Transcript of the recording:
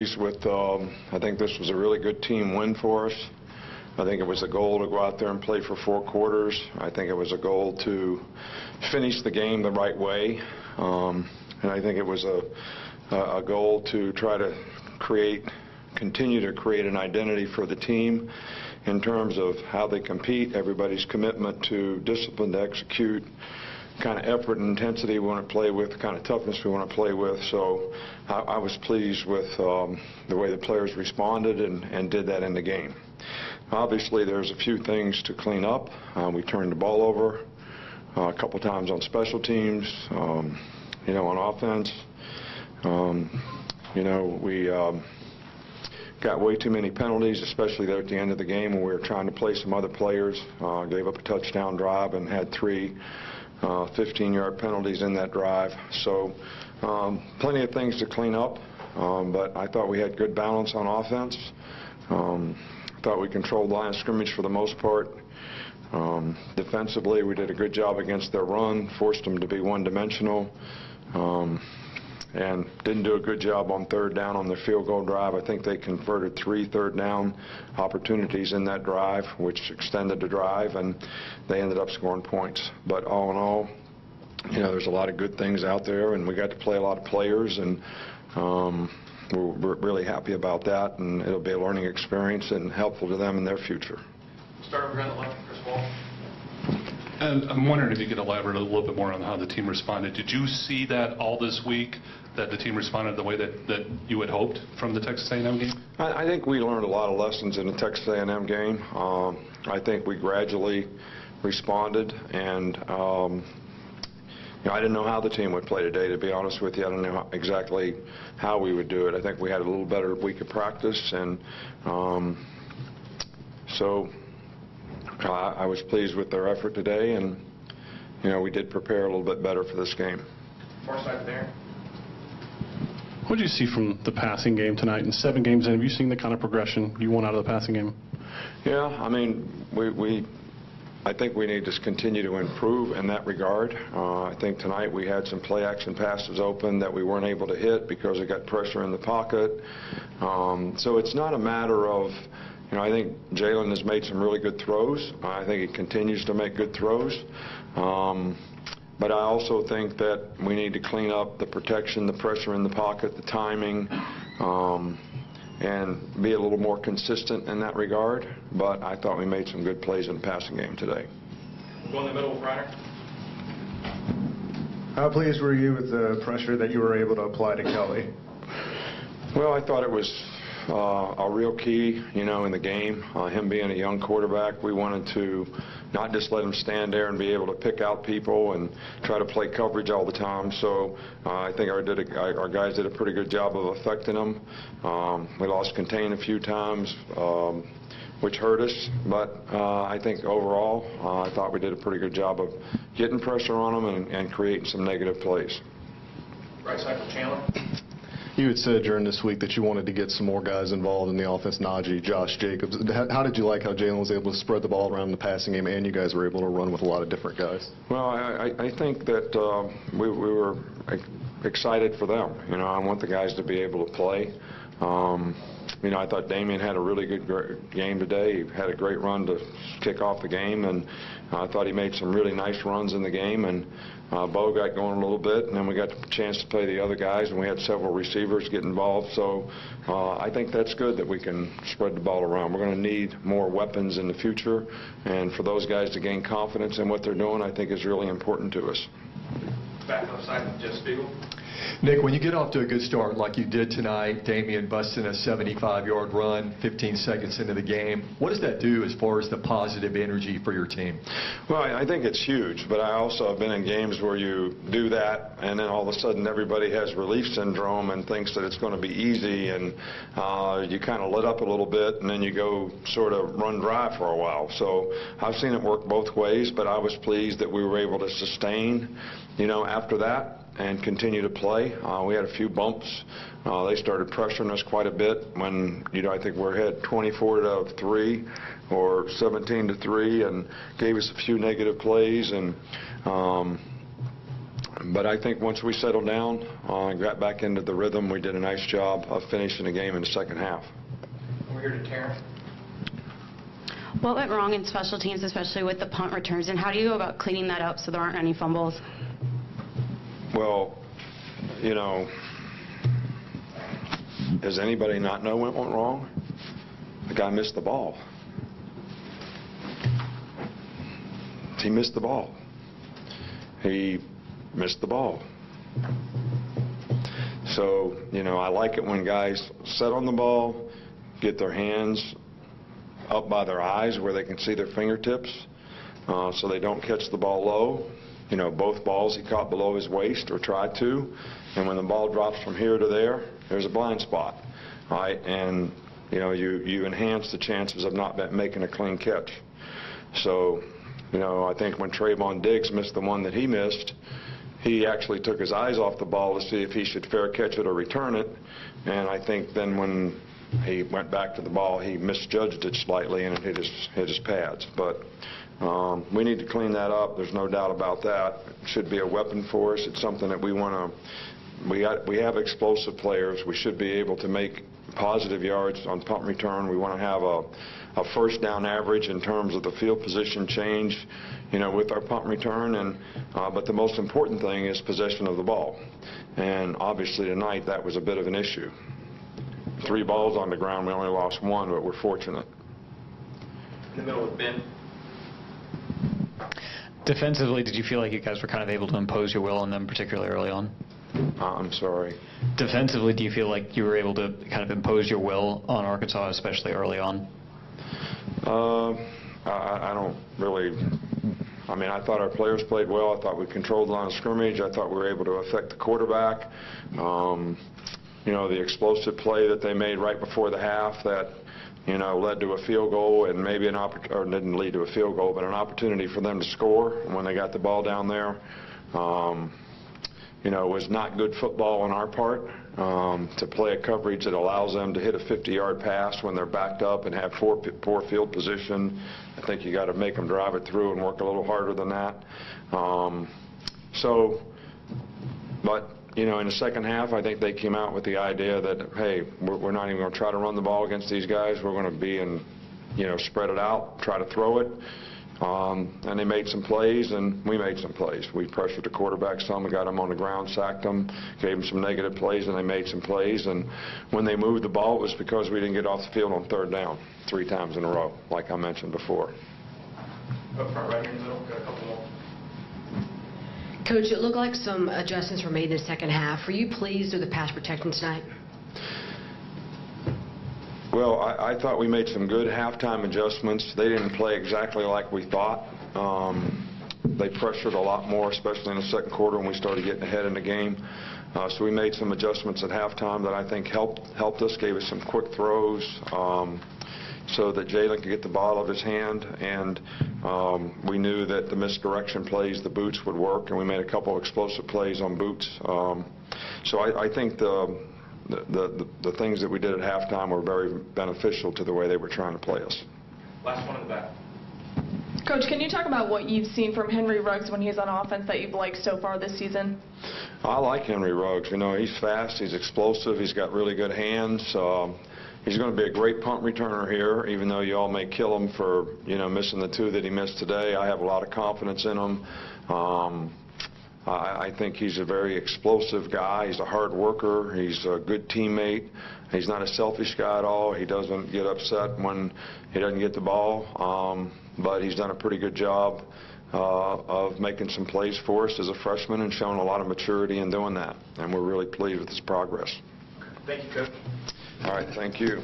With, I think this was a really good team win for us. I think it was a goal to go out there and play for 4 quarters. I think it was a goal to finish the game the right way. And I think it was a goal to try to continue to create an identity for the team in terms of how they compete, everybody's commitment to discipline to execute, kind of effort and intensity we want to play with, the kind of toughness we want to play with. So I was pleased with the way the players responded and did that in the game. Obviously, there's a few things to clean up. We turned the ball over a couple times on special teams, on offense. We got way too many penalties, especially there at the end of the game when we were trying to play some other players. Gave up a touchdown drive and had 3 15-yard penalties in that drive. So plenty of things to clean up, but I thought we had good balance on offense. I thought we controlled the line of scrimmage for the most part. Defensively, we did a good job against their run, forced them to be one-dimensional, and didn't do a good job on 3rd down on their field goal drive. I think they converted 3 third down opportunities in that drive, which extended the drive, and they ended up scoring points. But all in all, there's a lot of good things out there, and we got to play a lot of players, and we're really happy about that, and it'll be a learning experience and helpful to them in their future. Start over on the left, Chris Wall. And I'm wondering if you could elaborate a little bit more on how the team responded. Did you see that all this week, that the team responded the way that you had hoped from the Texas A&M game? I think we learned a lot of lessons in the Texas A&M game. I think we gradually responded, and I didn't know how the team would play today, to be honest with you. I don't know exactly how we would do it. I think we had a little better week of practice, and so I was pleased with their effort today, and we did prepare a little bit better for this game. Far side there. What did you see from the passing game tonight? In 7 games in, have you seen the kind of progression you want out of the passing game? Yeah, I mean, I think we need to continue to improve in that regard. I think tonight we had some play action passes open that we weren't able to hit because we got pressure in the pocket. So it's not a matter of, I think Jalen has made some really good throws. I think he continues to make good throws. But I also think that we need to clean up the protection, the pressure in the pocket, the timing, and be a little more consistent in that regard. But I thought we made some good plays in the passing game today. We'll go in the middle with Reiner. How pleased were you with the pressure that you were able to apply to Kelly? Well, I thought it was a real key, in the game. Him being a young quarterback, we wanted to not just let him stand there and be able to pick out people and try to play coverage all the time. So I think our guys did a pretty good job of affecting him. We lost contain a few times, which hurt us. But I think overall, I thought we did a pretty good job of getting pressure on him and creating some negative plays. Right side for Chandler. You had said during this week that you wanted to get some more guys involved in the offense, Najee, Josh Jacobs. How did you like how Jalen was able to spread the ball around in the passing game and you guys were able to run with a lot of different guys? Well, I think that we were excited for them. I want the guys to be able to play. I thought Damian had a really good game today. He had a great run to kick off the game, and I thought he made some really nice runs in the game, and Bo got going a little bit, and then we got the chance to play the other guys, and we had several receivers get involved. So I think that's good that we can spread the ball around. We're going to need more weapons in the future, and for those guys to gain confidence in what they're doing, I think is really important to us. Back on the side with Jeff Spiegel. Nick, when you get off to a good start like you did tonight, Damian busting a 75-yard run 15 seconds into the game, what does that do as far as the positive energy for your team? Well, I think it's huge, but I also have been in games where you do that and then all of a sudden everybody has relief syndrome and thinks that it's going to be easy, and you kind of let up a little bit and then you go sort of run dry for a while. So I've seen it work both ways, but I was pleased that we were able to sustain, after that, and continue to play. We had a few bumps. They started pressuring us quite a bit when, I think we're ahead 24-3 or 17-3, and gave us a few negative plays. And But I think once we settled down and got back into the rhythm, we did a nice job of finishing the game in the second half. We're here to Taryn. What went wrong in special teams, especially with the punt returns, and how do you go about cleaning that up so there aren't any fumbles? Well, you know, does anybody not know what went wrong? The guy missed the ball. He missed the ball. He missed the ball. So, you know, I like it when guys set on the ball, get their hands up by their eyes where they can see their fingertips, so they don't catch the ball low. You know, both balls he caught below his waist or tried to, and when the ball drops from here to there, there's a blind spot, all right? And, you know, you enhance the chances of not making a clean catch. So, you know, I think when Trayvon Diggs missed the one that he missed, he actually took his eyes off the ball to see if he should fair catch it or return it, and I think then when he went back to the ball, he misjudged it slightly and it hit his pads. But we need to clean that up. There's no doubt about that. It should be a weapon for us. It's something that we want to. We have explosive players. We should be able to make positive yards on punt return. We want to have a first down average in terms of the field position change, you know, with our punt return. And but the most important thing is possession of the ball. And obviously tonight that was a bit of an issue. 3 balls on the ground. We only lost 1, but we're fortunate. In the middle with Ben. Defensively, did you feel like you guys were kind of able to impose your will on them, particularly early on? I'm sorry. Defensively, do you feel like you were able to kind of impose your will on Arkansas, especially early on? I don't really. I mean, I thought our players played well. I thought we controlled the line of scrimmage. I thought we were able to affect the quarterback. You know, the explosive play that they made right before the half that, you know, led to a field goal and maybe or didn't lead to a field goal, but an opportunity for them to score when they got the ball down there. You know, it was not good football on our part to play a coverage that allows them to hit a 50-yard pass when they're backed up and have poor field position. I think you got to make them drive it through and work a little harder than that. But you know, in the second half, I think they came out with the idea that, hey, we're not even going to try to run the ball against these guys. We're going to be and, you know, spread it out, try to throw it. And they made some plays, and we made some plays. We pressured the quarterback some, we got them on the ground, sacked them, gave them some negative plays, and they made some plays. And when they moved the ball, it was because we didn't get off the field on 3rd down 3 times in a row, like I mentioned before. Up front right here in the middle. Got a couple more. Coach, it looked like some adjustments were made in the second half. Were you pleased with the pass protection tonight? Well, I thought we made some good halftime adjustments. They didn't play exactly like we thought. They pressured a lot more, especially in the second quarter when we started getting ahead in the game. So we made some adjustments at halftime that I think helped us, gave us some quick throws so that Jalen could get the ball out of his hand. And we knew that the misdirection plays, the boots would work, and we made a couple of explosive plays on boots. So I think the things that we did at halftime were very beneficial to the way they were trying to play us. Last one in the back. Coach, can you talk about what you've seen from Henry Ruggs when he's on offense that you've liked so far this season? I like Henry Ruggs. You know, he's fast, he's explosive, he's got really good hands. He's going to be a great punt returner here, even though you all may kill him for, you know, missing the 2 that he missed today. I have a lot of confidence in him. I think he's a very explosive guy. He's a hard worker. He's a good teammate. He's not a selfish guy at all. He doesn't get upset when he doesn't get the ball. But he's done a pretty good job of making some plays for us as a freshman and showing a lot of maturity in doing that. And we're really pleased with his progress. Thank you, Coach. All right, thank you.